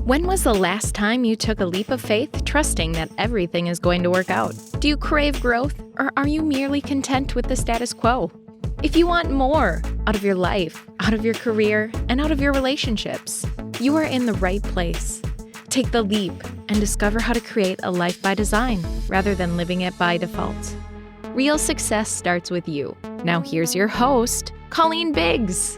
When was the last time you took a leap of faith, trusting that everything is going to work out? Do you crave growth, or are you merely content with the status quo? If you want more out of your life, out of your career, and out of your relationships, you are in the right place. Take the leap and discover how to create a life by design rather than living it by default. Real success starts with you. Now here's your host, Colleen Biggs.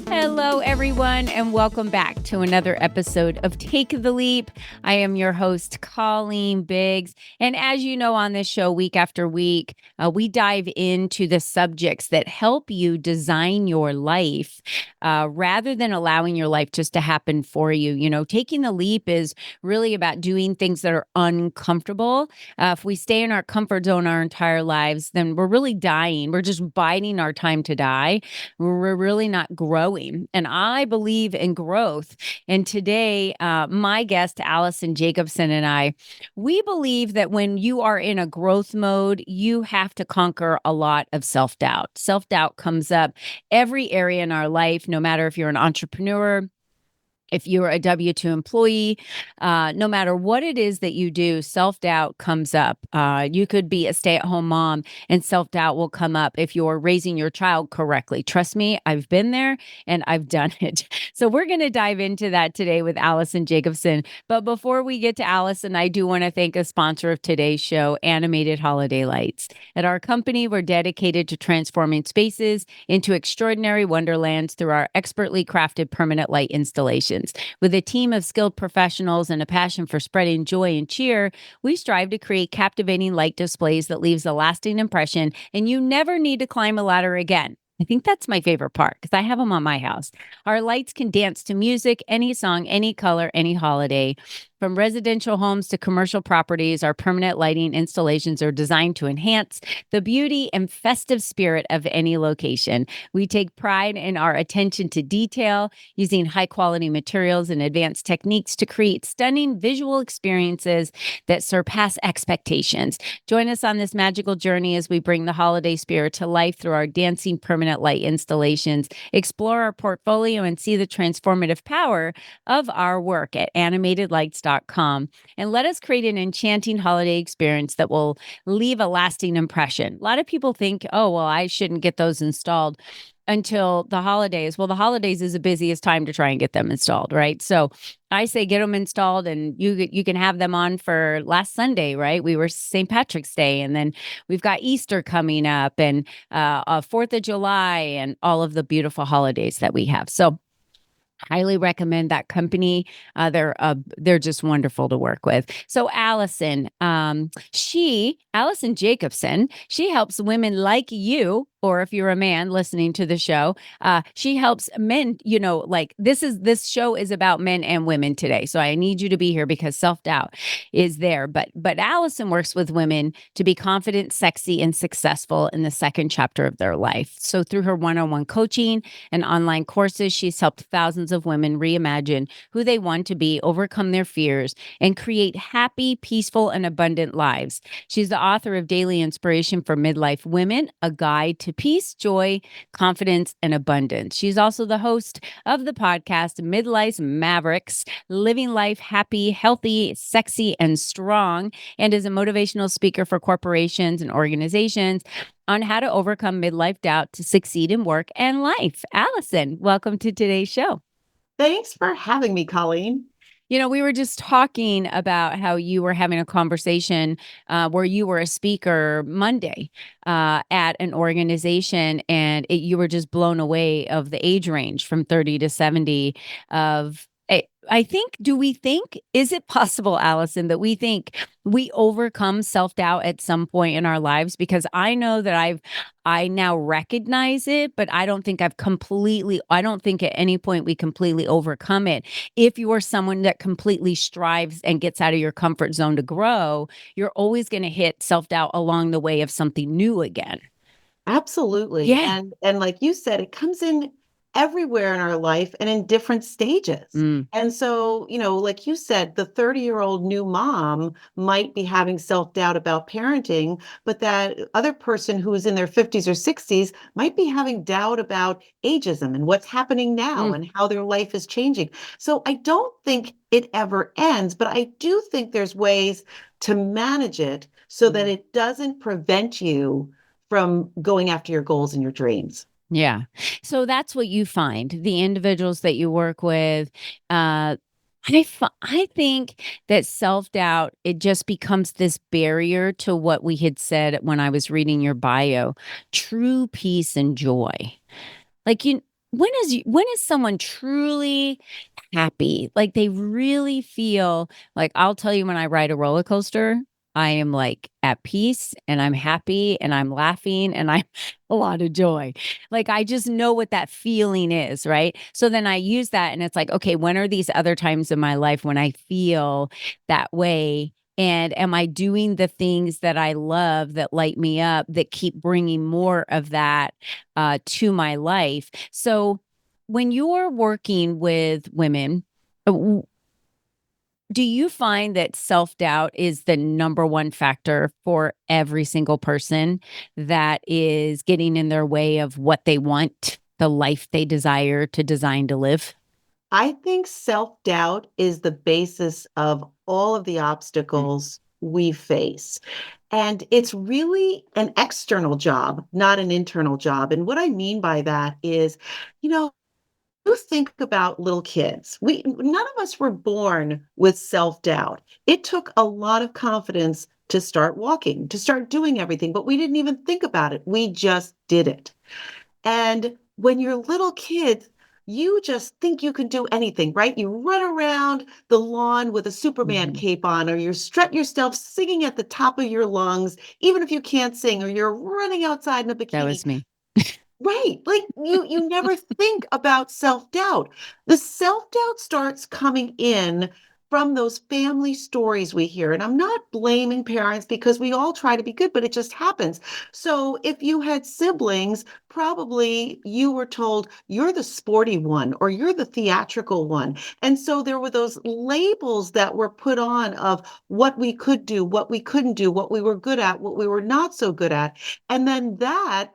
Hello, everyone, and welcome back to another episode of Take the Leap. I am your host, Colleen Biggs. And as you know, on this show, week after week, we dive into the subjects that help you design your life rather than allowing your life just to happen for you. You know, taking the leap is really about doing things that are uncomfortable. If we stay in our comfort zone our entire lives, then we're really dying. We're just biding our time to die. We're really not growing. And I believe in growth. And today, my guest, Alison Jacobson, and I, we believe that when you are in a growth mode, you have to conquer a lot of self-doubt. Self-doubt comes up every area in our life, no matter if you're an entrepreneur, if you're a W-2 employee, no matter what it is that you do, self-doubt comes up. You could be a stay-at-home mom and self-doubt will come up if you're raising your child correctly. Trust me, I've been there and I've done it. So we're going to dive into that today with Alison Jacobson. But before we get to Alison, I do want to thank a sponsor of today's show, Animated Holiday Lights. At our company, we're dedicated to transforming spaces into extraordinary wonderlands through our expertly crafted permanent light installations. With a team of skilled professionals and a passion for spreading joy and cheer, we strive to create captivating light displays that leaves a lasting impression, and you never need to climb a ladder again. I think that's my favorite part because I have them on my house. Our lights can dance to music, any song, any color, any holiday. From residential homes to commercial properties, our permanent lighting installations are designed to enhance the beauty and festive spirit of any location. We take pride in our attention to detail, using high-quality materials and advanced techniques to create stunning visual experiences that surpass expectations. Join us on this magical journey as we bring the holiday spirit to life through our dancing permanent light installations. Explore our portfolio and see the transformative power of our work at animatedlights.com. And let us create an enchanting holiday experience that will leave a lasting impression. A lot of people think, oh, well, I shouldn't get those installed until the holidays. Well, the holidays is the busiest time to try and get them installed, right? So I say get them installed, and you can have them on for last Sunday, right? We were St. Patrick's Day, and then we've got Easter coming up, and 4th of July, and all of the beautiful holidays that we have. So highly recommend that company. They're just wonderful to work with. So Alison Jacobson, she helps women like you, or if you're a man listening to the show, she helps men, like this show is about men and women today. So I need you to be here because self-doubt is there. But Alison works with women to be confident, sexy, and successful in the second chapter of their life. So through her one-on-one coaching and online courses, she's helped thousands of women reimagine who they want to be, overcome their fears, and create happy, peaceful, and abundant lives. She's the author of Daily Inspiration for Midlife Women, a guide to peace, joy, confidence, and abundance. She's also the host of the podcast Midlife Mavericks, Living Life Happy, Healthy, Sexy, and Strong, and is a motivational speaker for corporations and organizations on how to overcome midlife doubt to succeed in work and life. Alison, welcome to today's show. Thanks for having me, Colleen. You know, we were just talking about how you were having a conversation where you were a speaker Monday at an organization, and you were just blown away of the age range from 30 to 70 of is it possible, Alison, that we think we overcome self-doubt at some point in our lives? Because I know that I now recognize it, but I don't think at any point we completely overcome it. If you are someone that completely strives and gets out of your comfort zone to grow, you're always going to hit self-doubt along the way of something new again. Absolutely. Yeah. And like you said, it comes in everywhere in our life and in different stages. Mm, And so, like you said, the 30-year-old new mom might be having self-doubt about parenting, but that other person who is in their 50s or 60s might be having doubt about ageism and what's happening now mm, and how their life is changing. So I don't think it ever ends, but I do think there's ways to manage it so that mm. it doesn't prevent you from going after your goals and your dreams. Yeah. So that's what you find, the individuals that you work with. I think that self-doubt, it just becomes this barrier to what we had said when I was reading your bio, true peace and joy. Like, when is someone truly happy? Like, they really feel like, I'll tell you, when I ride a roller coaster, I am, like, at peace, and I'm happy, and I'm laughing, and I'm a lot of joy. Like, I just know what that feeling is, right? So then I use that, and it's like, okay, when are these other times in my life when I feel that way? And am I doing the things that I love, that light me up, that keep bringing more of that to my life? So when you're working with women, do you find that self-doubt is the number one factor for every single person that is getting in their way of what they want, the life they desire to design to live? I think self-doubt is the basis of all of the Mm, obstacles we face. And it's really an external job, not an internal job. And what I mean by that is, you know, you think about little kids. None of us were born with self-doubt. It took a lot of confidence to start walking, to start doing everything, but we didn't even think about it. We just did it. And when you're little kids, you just think you can do anything, right? You run around the lawn with a Superman mhm. cape on, or you strut yourself singing at the top of your lungs, even if you can't sing, or you're running outside in a That bikini. was me. Right. Like you never think about self-doubt. The self-doubt starts coming in from those family stories we hear. And I'm not blaming parents because we all try to be good, but it just happens. So if you had siblings, probably you were told you're the sporty one or you're the theatrical one. And so there were those labels that were put on of what we could do, what we couldn't do, what we were good at, what we were not so good at. And then that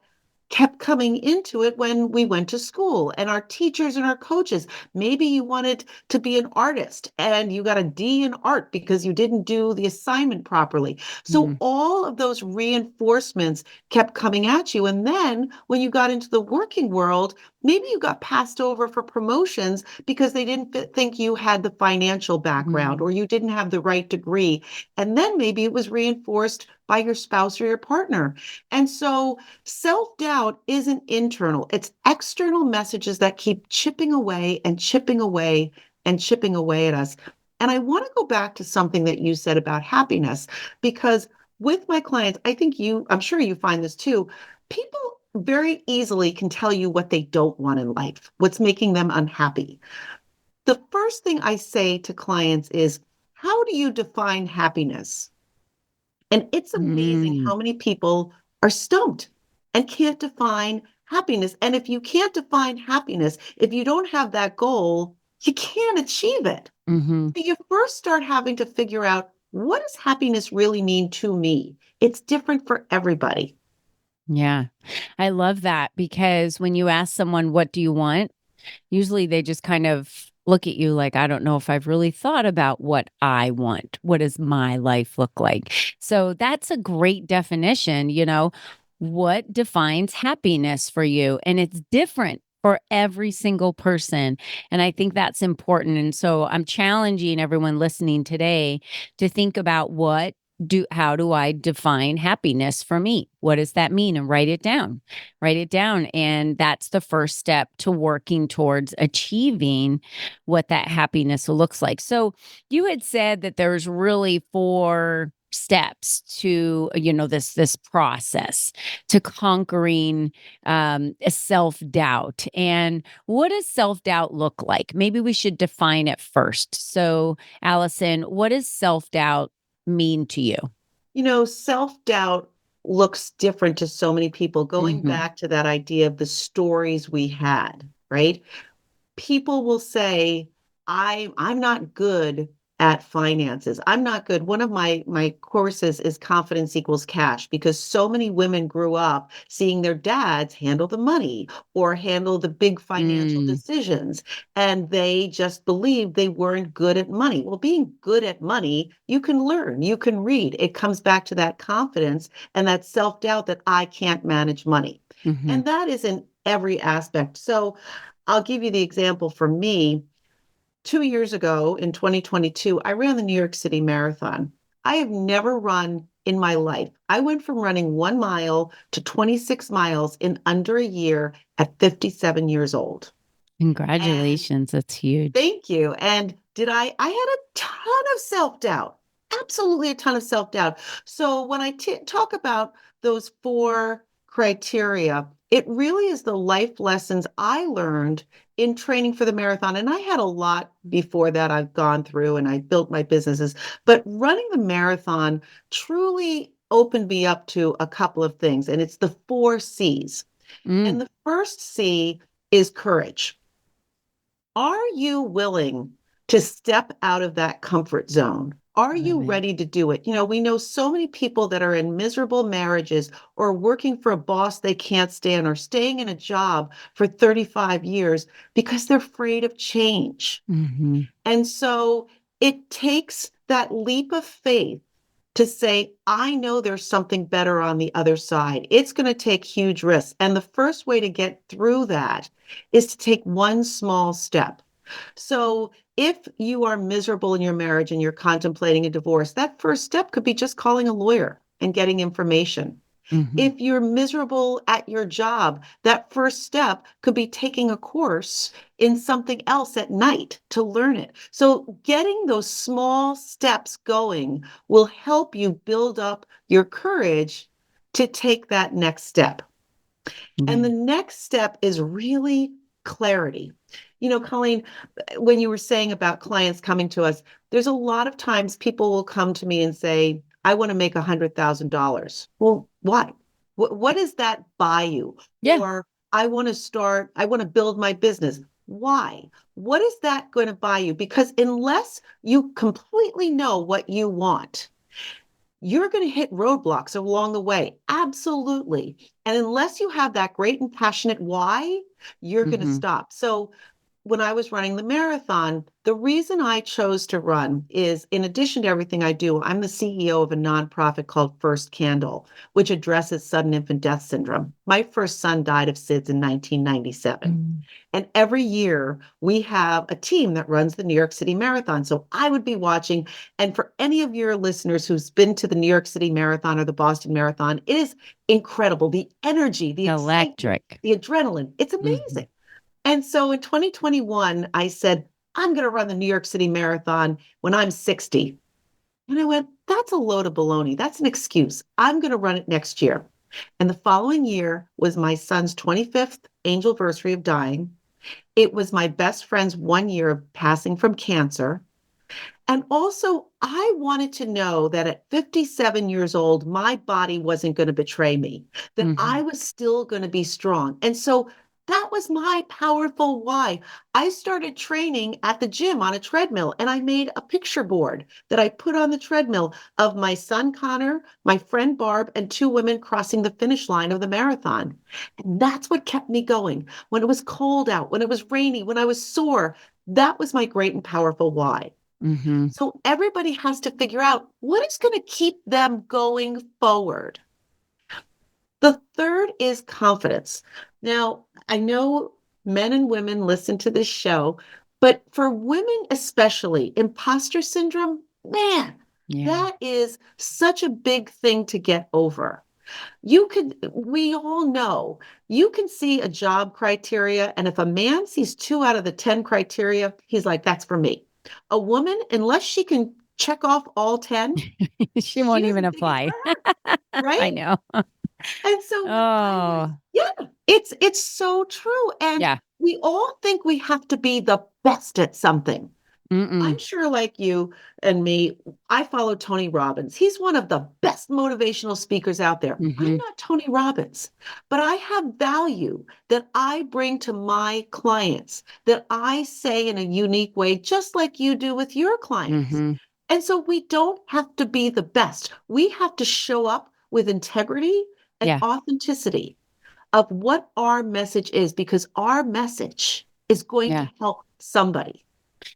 kept coming into it when we went to school and our teachers and our coaches. Maybe you wanted to be an artist and you got a D in art because you didn't do the assignment properly. So Mhm, all of those reinforcements kept coming at you. And then when you got into the working world, maybe you got passed over for promotions because they didn't think you had the financial background mhm, or you didn't have the right degree. And then maybe it was reinforced by your spouse or your partner. And so self-doubt isn't internal, it's external messages that keep chipping away and chipping away and chipping away at us. And I want to go back to something that you said about happiness, because with my clients, I'm sure you find this too. People very easily can tell you what they don't want in life, what's making them unhappy. The first thing I say to clients is, how do you define happiness? And it's amazing mm, how many people are stumped and can't define happiness. And if you can't define happiness, if you don't have that goal, you can't achieve it. mhm. So you first start having to figure out, what does happiness really mean to me? It's different for everybody. Yeah. I love that, because when you ask someone, "What do you want?" Usually they just kind of look at you like, I don't know if I've really thought about what I want. What does my life look like? So that's a great definition. What defines happiness for you? And it's different for every single person. And I think that's important. And so I'm challenging everyone listening today to think about, how do I define happiness for me? What does that mean? And write it down. Write it down. And that's the first step to working towards achieving what that happiness looks like. So you had said that there's really four steps to this process to conquering a self-doubt. And what does self-doubt look like? Maybe we should define it first. So Allison, what does self-doubt mean to you? Self-doubt looks different to so many people, going Mhm. back to that idea of the stories we had. right? People will say, I'm not good at finances. I'm not good. One of my courses is confidence equals cash, because so many women grew up seeing their dads handle the money or handle the big financial decisions, and they just believed they weren't good at money. Well, being good at money, you can learn, you can read. It comes back to that confidence and that self-doubt that I can't manage money. Mm-hmm. And that is in every aspect. So I'll give you the example for me. 2 years ago in 2022, I ran the New York City Marathon. I have never run in my life. I went from running 1 mile to 26 miles in under a year at 57 years old. And Congratulations. That's huge. thank you. And I had a ton of self-doubt, absolutely a ton of self-doubt. So when I talk about those 4 criteria, it really is the life lessons I learned in training for the marathon. And I had a lot before that I've gone through, and I built my businesses. But running the marathon truly opened me up to a couple of things. And it's the 4 C's. Mm, And the first C is courage. Are you willing to step out of that comfort zone? Are you love it. ready to do it? We know so many people that are in miserable marriages or working for a boss they can't stand or staying in a job for 35 years because they're afraid of change. Mm-hmm. And so it takes that leap of faith to say, I know there's something better on the other side. It's going to take huge risks. And the first way to get through that is to take one small step. So if you are miserable in your marriage and you're contemplating a divorce, that first step could be just calling a lawyer and getting information. Mm-hmm. If you're miserable at your job, that first step could be taking a course in something else at night to learn it. So getting those small steps going will help you build up your courage to take that next step. And the next step is really clarity. Colleen, when you were saying about clients coming to us, there's a lot of times people will come to me and say, I want to make $100,000. Well, why? What does that buy you? Yeah. Or I want to build my business. Why? What is that going to buy you? Because unless you completely know what you want, you're going to hit roadblocks along the way. Absolutely. And unless you have that great and passionate why, you're going to Mm-hmm. stop. So when I was running the marathon, the reason I chose to run is, in addition to everything I do, I'm the CEO of a nonprofit called First Candle, which addresses sudden infant death syndrome. My first son died of SIDS in 1997. Mm. And every year we have a team that runs the New York City Marathon. So I would be watching. And for any of your listeners who's been to the New York City Marathon or the Boston Marathon, it is incredible. The energy, the excitement, Electric. the adrenaline, it's Mm-hmm. amazing. And so in 2021, I said, I'm going to run the New York City Marathon when I'm 60. And I went, that's a load of baloney. That's an excuse. I'm going to run it next year. And the following year was my son's 25th anniversary of dying. It was my best friend's 1 year of passing from cancer. And also, I wanted to know that at 57 years old, my body wasn't going to betray me, that Mm-hmm. I was still going to be strong. And so that was my powerful why. I started training at the gym on a treadmill, and I made a picture board that I put on the treadmill of my son, Connor, my friend, Barb, and 2 women crossing the finish line of the marathon. And that's what kept me going. When it was cold out, when it was rainy, when I was sore, that was my great and powerful why. Mm-hmm. So everybody has to figure out what is going to keep them going forward. The third is confidence. Now, I know men and women listen to this show, but for women especially, imposter syndrome, man, Yeah. that is such a big thing to get over. We all know, you can see a job criteria, and if a man sees 2 out of the 10 criteria, he's like, that's for me. A woman, unless she can check off all 10, She she won't even doesn't think it's apply. for her, I right? know. And so when I was, Oh, yeah, it's so true. And yeah. we all think we have to be the best at something. Mm-mm. I'm sure like you and me, I follow Tony Robbins. He's one of the best motivational speakers out there. I'm Mm-hmm. not Tony Robbins, but I have value that I bring to my clients that I say in a unique way, just like you do with your clients. Mm-hmm. And so we don't have to be the best. We have to show up with integrity and Yeah. authenticity of what our message is, because our message is going Yeah. to help somebody.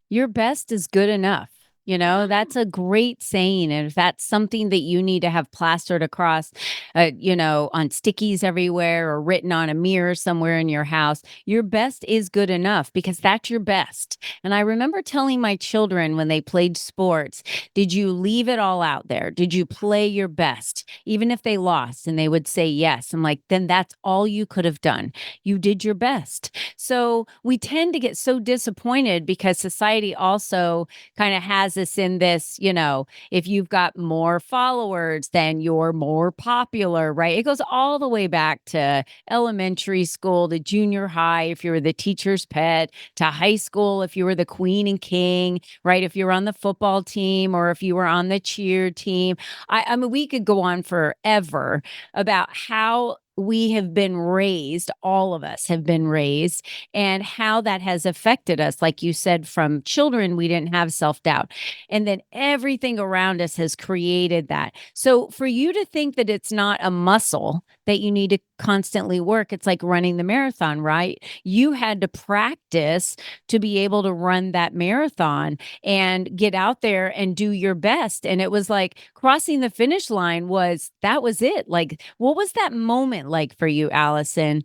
Your best is good enough. That's a great saying. And if that's something that you need to have plastered across, on stickies everywhere or written on a mirror somewhere in your house, your best is good enough because that's your best. And I remember telling my children when they played sports, did you leave it all out there? Did you play your best? Even if they lost, and they would say yes. I'm like, then that's all you could have done. You did your best. So we tend to get so disappointed because society also kind of has us in this, if you've got more followers, then you're more popular, right? It goes all the way back to elementary school, to junior high, if you were the teacher's pet, to high school, if you were the queen and king, right? If you were on the football team or if you were on the cheer team. I mean, we could go on forever about how we have been raised, all of us have been raised, and how that has affected us. Like you said, from children, we didn't have self doubt. And then everything around us has created that. So for you to think that it's not a muscle that you need to constantly work, it's like running the marathon, right? You had to practice to be able to run that marathon and get out there and do your best. And it was like crossing the finish line that was it. Like, what was that moment like for you, Allison?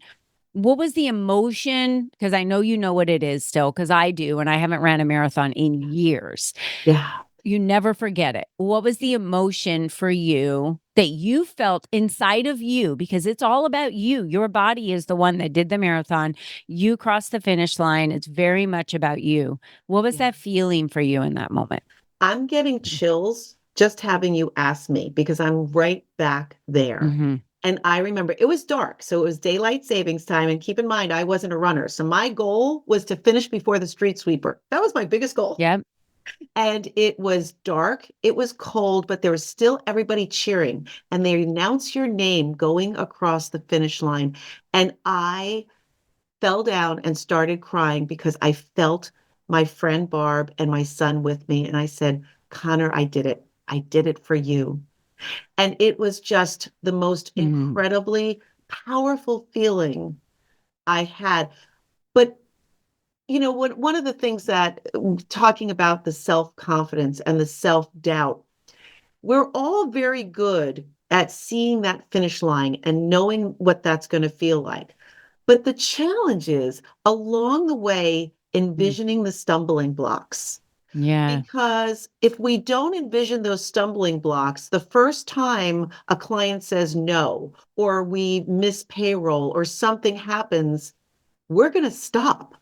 What was the emotion? Because I know you know what it is still, because I do, and I haven't ran a marathon in years. Yeah. You never forget it. What was the emotion for you that you felt inside of you? Because it's all about you. Your body is the one that did the marathon. You crossed the finish line. It's very much about you. What was Yeah. that feeling for you in that moment? I'm getting chills just having you ask me because I'm right back there. Mm-hmm. And I remember it was dark, so it was daylight savings time. And keep in mind, I wasn't a runner. So my goal was to finish before the street sweeper. That was my biggest goal. Yep. And it was dark, it was cold, but there was still everybody cheering. And they announce your name going across the finish line. And I fell down and started crying because I felt my friend Barb and my son with me. And I said, Connor, I did it. I did it for you. And it was just the most Mm-hmm. incredibly powerful feeling I had. But one of the things that talking about the self-confidence and the self-doubt, we're all very good at seeing that finish line and knowing what that's going to feel like. But the challenge is along the way, envisioning the stumbling blocks. Yeah. Because if we don't envision those stumbling blocks, the first time a client says no, or we miss payroll, or something happens, we're going to stop.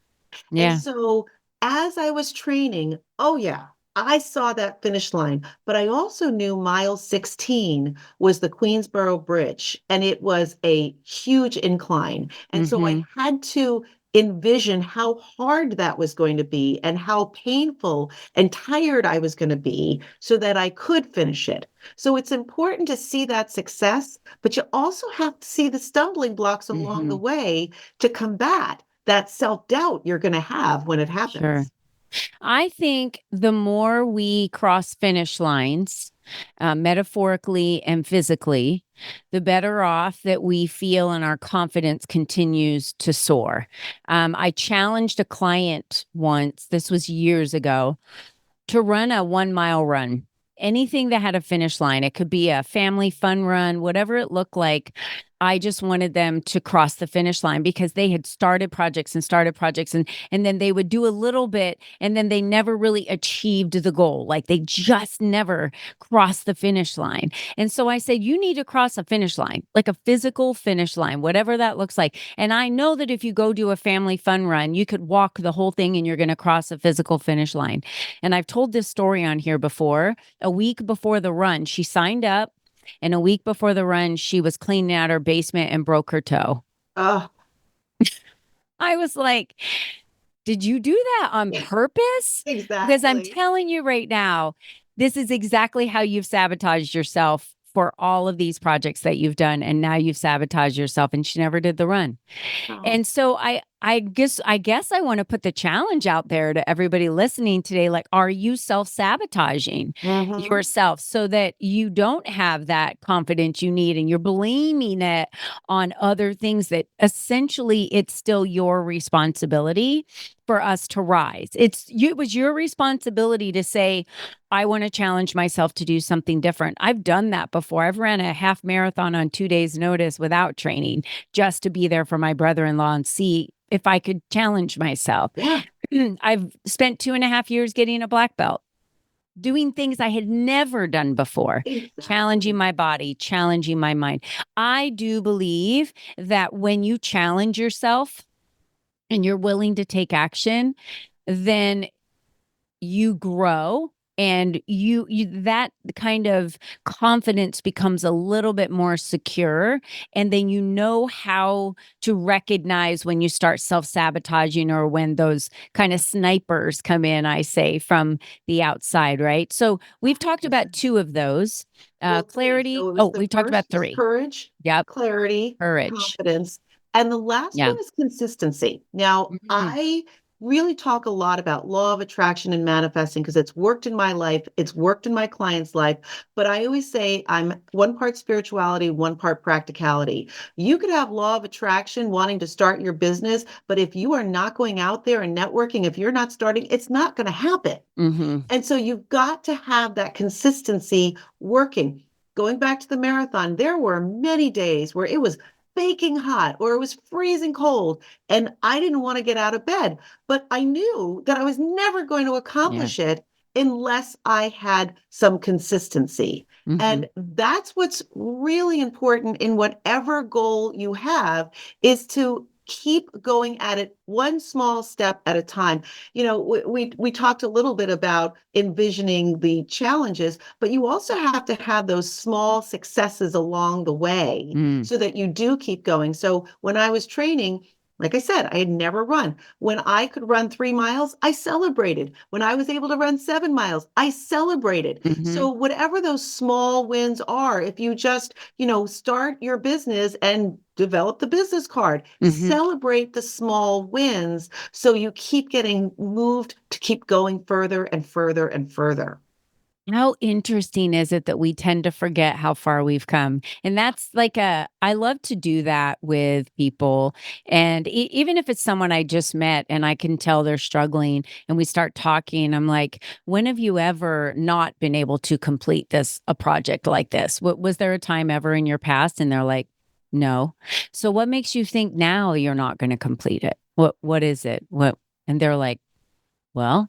And Yeah. so as I was training, oh yeah, I saw that finish line, but I also knew mile 16 was the Queensboro Bridge, and it was a huge incline. And so I Mm-hmm. had to envision how hard that was going to be and how painful and tired I was going to be so that I could finish it. So it's important to see that success, but you also have to see the stumbling blocks along Mm-hmm. the way to combat that self-doubt you're going to have when it Sure. happens. I think the more we cross finish lines, metaphorically and physically, the better off that we feel and our confidence continues to soar. I challenged a client once, this was years ago, to run a 1 mile run. Anything that had a finish line. It could be a family fun run, whatever it looked like. I just wanted them to cross the finish line because they had started projects and then they would do a little bit and then they never really achieved the goal. Like they just never crossed the finish line. And so I said, you need to cross a finish line, like a physical finish line, whatever that looks like. And I know that if you go do a family fun run, you could walk the whole thing and you're going to cross a physical finish line. And I've told this story on here before. A week before the run, she signed up. And a week before the run, she was cleaning out her basement and broke her toe. Oh, I was like, Did you do that on purpose? Because I'm Exactly. telling you right now, this is exactly how you've sabotaged yourself for all of these projects that you've done. And now you've sabotaged yourself and she never did the run. Oh. And so I guess I want to put the challenge out there to everybody listening today. Like, are you self-sabotaging Mhm. yourself so that you don't have that confidence you need and you're blaming it on other things that essentially it's still your responsibility for us to rise. It was your responsibility to say, I want to challenge myself to do something different. I've done that before. I've ran a half marathon on 2 days' notice without training just to be there for my brother-in-law and see if I could challenge myself. Yeah. I've spent 2.5 years getting a black belt, doing things I had never done before, challenging Exactly. my body, challenging my mind. I do believe that when you challenge yourself and you're willing to take action, then you grow and you that kind of confidence becomes a little bit more secure, and then you know how to recognize when you start self-sabotaging or when those kind of snipers come in, I say, from the outside, right? So we've talked about 100%. two of those. Well, 3. Clarity. So it was Oh, the we talked about first was three. courage, Yep. clarity, Courage. confidence, and the last Yeah. one is consistency. Now, Mhm. I really talk a lot about law of attraction and manifesting because it's worked in my life, it's worked in my clients' life, but I always say I'm one part spirituality, one part practicality. You could have law of attraction wanting to start your business, but if you are not going out there and networking, if you're not starting, it's not going to happen. Mhm. And so you've got to have that consistency working. Going back to the marathon, there were many days where it was baking hot or it was freezing cold, and I didn't want to get out of bed. But I knew that I was never going to Yeah. accomplish it unless I had some consistency. Mhm. And that's what's really important in whatever goal you have is to keep going at it one small step at a time. We talked a little bit about envisioning the challenges, but you also have to have those small successes along the way Mm. so that you do keep going. So when I was training, like I said, I had never run. When I could run 3 miles, I celebrated. When I was able to run 7 miles, I celebrated. Mhm. So whatever those small wins are, if you just, start your business and develop the business card, Mhm. celebrate the small wins so you keep getting moved to keep going further and further and further. How interesting is it that we tend to forget how far we've come? And that's like I love to do that with people. And even if it's someone I just met and I can tell they're struggling and we start talking, I'm like, when have you ever not been able to complete a project like this? Was there a time ever in your past? And they're like, no. So what makes you think now you're not going to complete it? What is it? And they're like, well,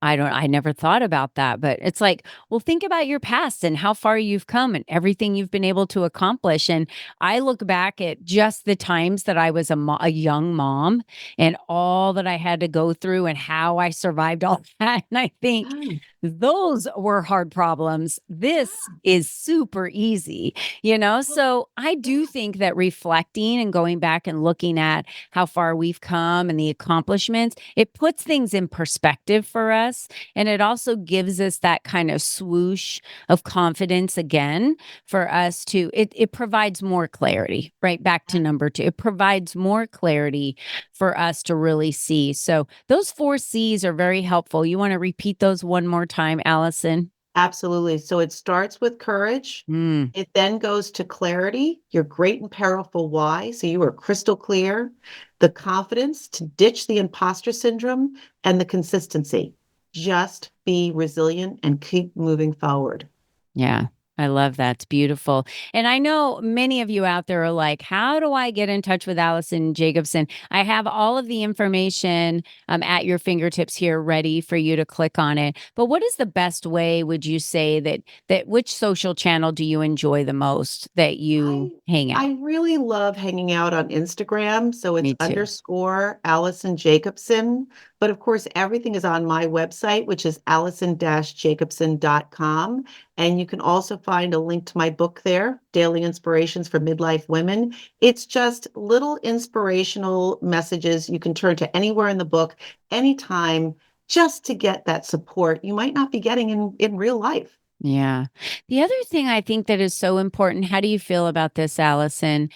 I never thought about that, but it's like, well, think about your past and how far you've come and everything you've been able to accomplish. And I look back at just the times that I was a young mom and all that I had to go through and how I survived all that. And I think Yeah, those were hard problems. This is super easy, you know? well, So I yeah, do think that reflecting and going back and looking at how far we've come and the accomplishments, it puts things in perspective for us. And it also gives us that kind of swoosh of confidence again for us to, it provides more clarity, right? Back to number two, it provides more clarity for us to really see. So those 4 C's are very helpful. You want to repeat those one more time, Allison? absolutely. So it starts with courage. Mm, It then goes to clarity, your great and powerful why. So you are crystal clear, the confidence to ditch the imposter syndrome, and the consistency. Just be resilient and keep moving forward. yeah. I love that. It's beautiful. And I know many of you out there are like, how do I get in touch with Alison Jacobson? I have all of the information at your fingertips here ready for you to click on it. But what is the best way, would you say, that which social channel do you enjoy the most that I you hang out? I really love hanging out on Instagram, so it's Me too. underscore Alison Jacobson, But of course, everything is on my website, which is alison-jacobson.com. And you can also find a link to my book there, Daily Inspirations for Midlife Women. It's just little inspirational messages you can turn to anywhere in the book, anytime, just to get that support you might not be getting in real life. Yeah. The other thing I think that is so important, how do you feel about this, Allison?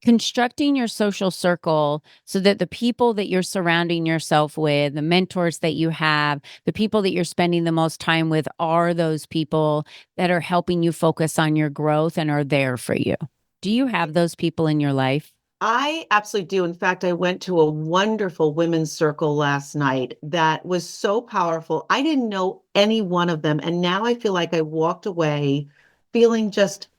Constructing your social circle so that the people that you're surrounding yourself with, the mentors that you have, the people that you're spending the most time with are those people that are helping you focus on your growth and are there for you. Do you have those people in your life? I absolutely do. In fact, I went to a wonderful women's circle last night that was so powerful. I didn't know any one of them. And now I feel like I walked away feeling just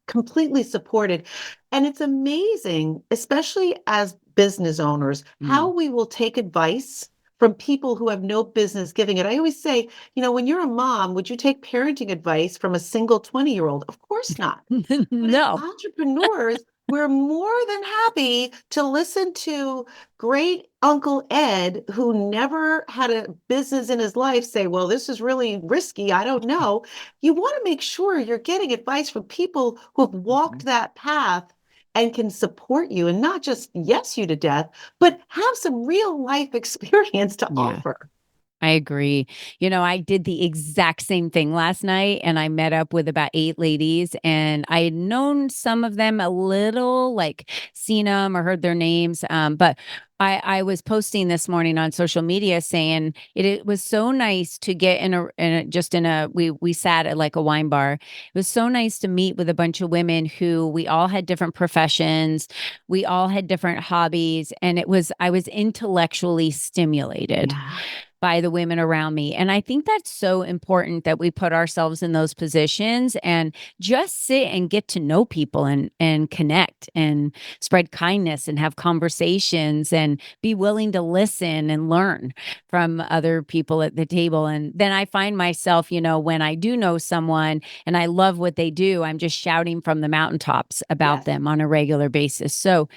completely supported. And it's amazing, especially as business owners, how Mm. we will take advice from people who have no business giving it. I always say, when you're a mom, would you take parenting advice from a single 20-year-old? Of course not. But as No. entrepreneurs, we're more than happy to listen to great Uncle Ed, who never had a business in his life, say, well, this is really risky. I don't know. You want to make sure you're getting advice from people who have walked that path and can support you and not just yes you to death, but have some real life experience to Yeah. offer. I agree. I did the exact same thing last night and I met up with about 8 ladies and I had known some of them a little, like seen them or heard their names. But I was posting this morning on social media saying it was so nice to get we sat at like a wine bar. It was so nice to meet with a bunch of women who we all had different professions. We all had different hobbies and I was intellectually stimulated Yeah. by the women around me. And I think that's so important that we put ourselves in those positions and just sit and get to know people and connect and spread kindness and have conversations and be willing to listen and learn from other people at the table. And then I find myself, when I do know someone and I love what they do, I'm just shouting from the mountaintops about Yes. them on a regular basis. So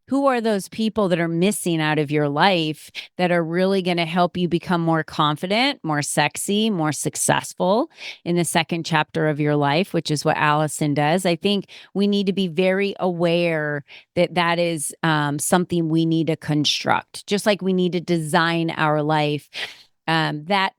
who are those people that are missing out of your life that are really going to help you become more confident, more sexy, more successful in the second chapter of your life, which is what Alison does? I think we need to be very aware that that is something we need to construct, just like we need to design our life. That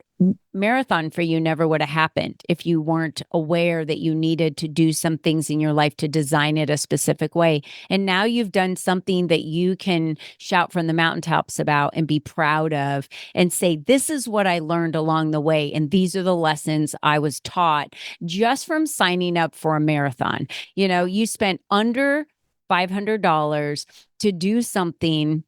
marathon for you never would have happened if you weren't aware that you needed to do some things in your life to design it a specific way. And now you've done something that you can shout from the mountaintops about and be proud of and say, this is what I learned along the way. And these are the lessons I was taught just from signing up for a marathon. You spent under $500 to do something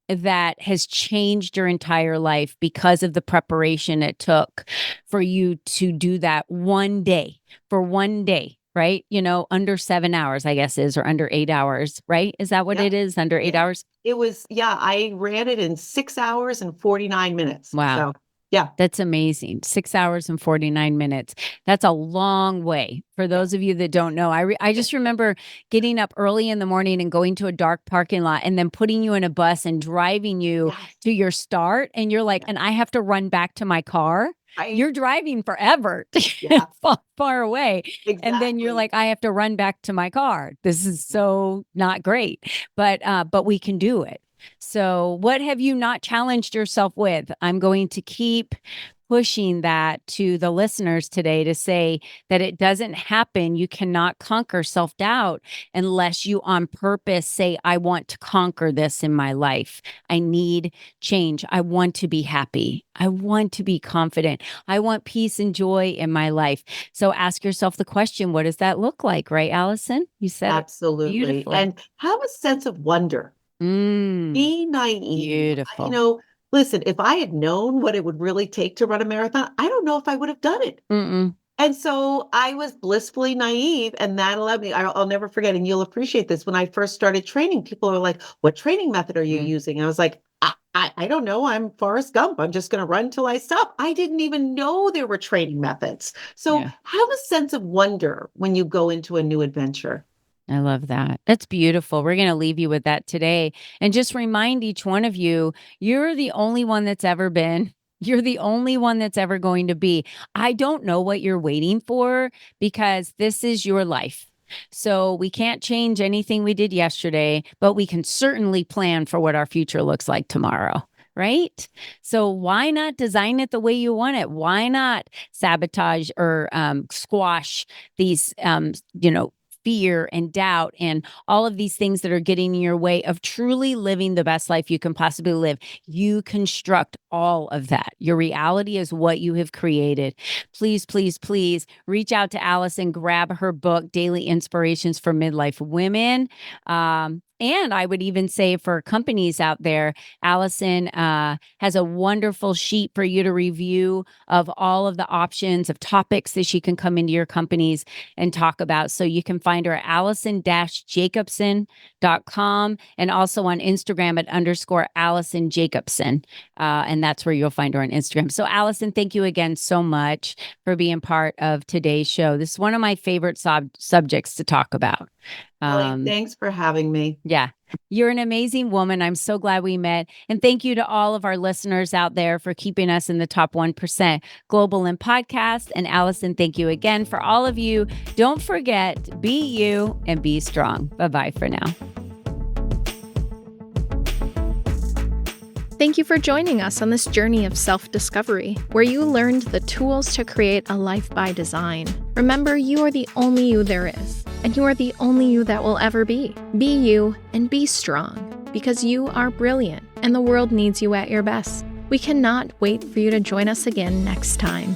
that has changed your entire life because of the preparation it took for you to do that for one day, right? Under 7 hours, I guess or under 8 hours, right? Is that what Yep. it is? Under 8 Yeah. hours? It was, I ran it in 6 hours and 49 minutes. Wow. So, yeah. That's amazing. 6 hours and 49 minutes. That's a long way. For those of you that don't know, I just remember getting up early in the morning and going to a dark parking lot and then putting you in a bus and driving you Yes. to your start. And you're like, and I have to run back to my car. You're driving forever Yeah. far away. And then you're Exactly. like, I have to run back to my car. This is so not great, but we can do it. So what have you not challenged yourself with? I'm going to keep pushing that to the listeners today to say that it doesn't happen. You cannot conquer self-doubt unless you on purpose say, I want to conquer this in my life. I need change. I want to be happy. I want to be confident. I want peace and joy in my life. So ask yourself the question, what does that look like? Right, Allison? You said it Absolutely. beautifully. And have a sense of wonder. Be naive. Beautiful. Listen, if I had known what it would really take to run a marathon, I don't know if I would have done it. Mm-mm. And so I was blissfully naive, and that allowed me. I'll never forget, and you'll appreciate this. When I first started training, people are like, "What training method are you Mm. using?" And I was like, I don't know. I'm Forrest Gump. I'm just going to run till I stop." I didn't even know there were training methods. So Yeah. have a sense of wonder when you go into a new adventure. I love that. That's beautiful. We're going to leave you with that today. And just remind each one of you, you're the only one that's ever been. You're the only one that's ever going to be. I don't know what you're waiting for because this is your life. So we can't change anything we did yesterday, but we can certainly plan for what our future looks like tomorrow. Right? So why not design it the way you want it? Why not sabotage or squash these, fear and doubt and all of these things that are getting in your way of truly living the best life you can possibly live? You construct all of that. Your reality is what you have created. Please, please, please reach out to Alison, grab her book, Daily Inspirations for Midlife Women. And I would even say for companies out there, Alison has a wonderful sheet for you to review of all of the options of topics that she can come into your companies and talk about. So you can find her at Alison-Jacobson.com and also on Instagram at _Alison Jacobson. And that's where you'll find her on Instagram. So Alison, thank you again so much for being part of today's show. This is one of my favorite subjects to talk about. Thanks for having me. Yeah. You're an amazing woman. I'm so glad we met. And thank you to all of our listeners out there for keeping us in the top 1% global in podcast. And Alison, thank you again. For all of you, don't forget, be you and be strong. Bye-bye for now. Thank you for joining us on this journey of self-discovery, where you learned the tools to create a life by design. Remember, you are the only you there is, and you are the only you that will ever be. Be you and be strong, because you are brilliant, and the world needs you at your best. We cannot wait for you to join us again next time.